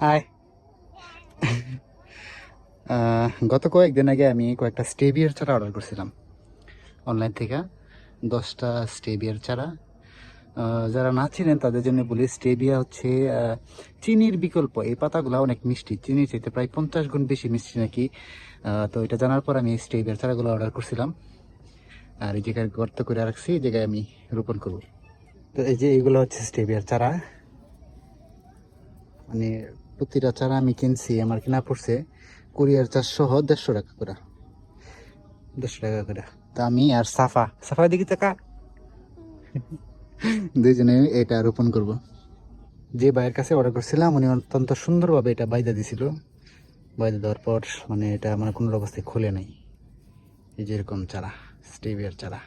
High. গত কয়েকদিন আগে আমি কয়েকটা স্টেবিয়ার চারা অর্ডার করছিলাম অনলাইন থেকে, 10টা স্টেবিয়ার চারা। যারা না চিনেন তাদের জন্য বলি, স্টেবিয়া হচ্ছে চিনির বিকল্প। এই পাতাগুলো অনেক মিষ্টি, চিনির চাইতে প্রায় 50 গুণ বেশি মিষ্টি নাকি। তো এটা জানার পর আমি স্টেবিয়ার চারাগুলো অর্ডার করছিলাম, আর এই জায়গায় গর্ত করে রাখছি, এই জায়গায় আমি রোপণ করব। তো এই যে এইগুলো হচ্ছে স্টেবিয়ার চারা, মানে প্রতিটা চারা আমি কিনছি, আমার কিনা পড়ছে কুরিয়ার চার্জ সহ 150 টাকা করে, 150 টাকা করে। তা আমি আর সাফা দিকে টাকা দুইজনে এটা রোপণ করব। যে ভাইয়ের কাছে অর্ডার করছিলাম উনি অত্যন্ত সুন্দরভাবে এটা বাইদা দিছিল। বাইদা দেওয়ার পর মানে এটা আমার কোনো অবস্থায় খুলে নাই। এই যে এরকম চারা, স্টেবিয়ার চারা।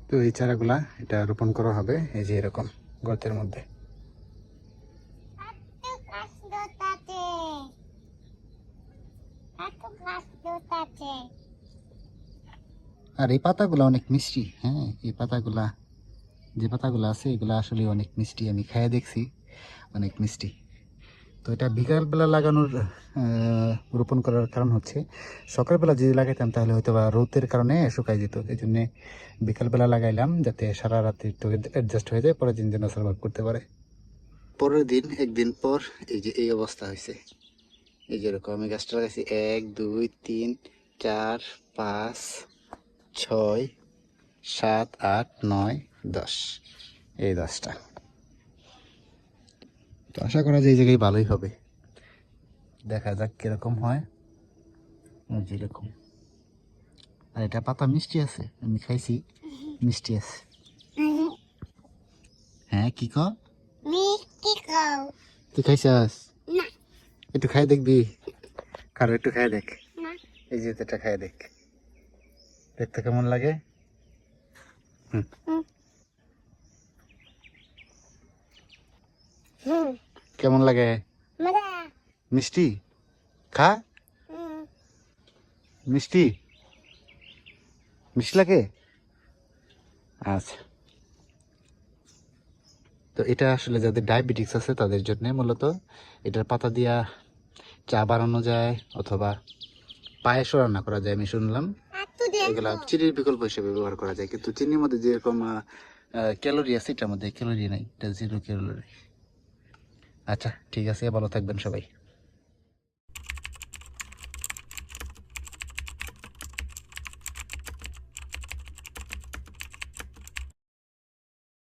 তো এই চারাগুলা এটা রোপণ করা হবে এই যে এরকম গর্তের মধ্যে। আর এই পাতাগুলো অনেক মিষ্টি। হ্যাঁ, এই পাতাগুলা, যে পাতাগুলো আছে এগুলো আসলে অনেক মিষ্টি, আমি খেয়ে দেখছি, অনেক মিষ্টি। তো এটা বিকালবেলা লাগানোর রোপণ করার কারণ হচ্ছে, সকালবেলা যদি লাগাইতাম তাহলে হয়তো বা রোদের কারণে শুকাই যেত। এই জন্যে বিকালবেলা লাগাইলাম, যাতে সারা রাতে একটু অ্যাডজাস্ট হয়ে যায়, পরের দিন যেন সার্ভাইভ করতে পারে। পরের দিন, একদিন পর এই যে এই অবস্থা হয়েছে। এই যেরকম আমি গাছটা লাগাইছি 1 2 3 4 5 6 7 8 9 10, এই 10টা। তো আশা করা যায় এই জায়গায় ভালোই হবে, দেখা যাক কিরকম হয়। যেরকম, আর এটা পাতা মিষ্টি আছে, আমি খাইছি, মিষ্টি আছে। হ্যাঁ, কি কও? মিষ্টি খাও। তুই খাইছাস? না। একটু খাই দেখবি? কারো একটু খাই দেখ। না। এই যে এটা খাই দেখ, দেখতে কেমন লাগে? কেমন লাগে? মিষ্টি? খা। মিষ্টি মিষ্টি লাগে? আচ্ছা। তো এটা আসলে যাদের ডায়াবেটিক্স আছে তাদের জন্য মূলত এটার পাতা দিয়া চা বানানো যায়, অথবা পায়েসও রান্না করা যায় আমি শুনলাম। এগুলা চিনির বিকল্প হিসেবে ব্যবহার করা যায়, কিন্তু চিনির মধ্যে যেরকম ক্যালোরি আছে এটার মধ্যে ক্যালোরি নাই, এটা 0 ক্যালোরি। আচ্ছা, ঠিক আছে, ভালো থাকবেন সবাই।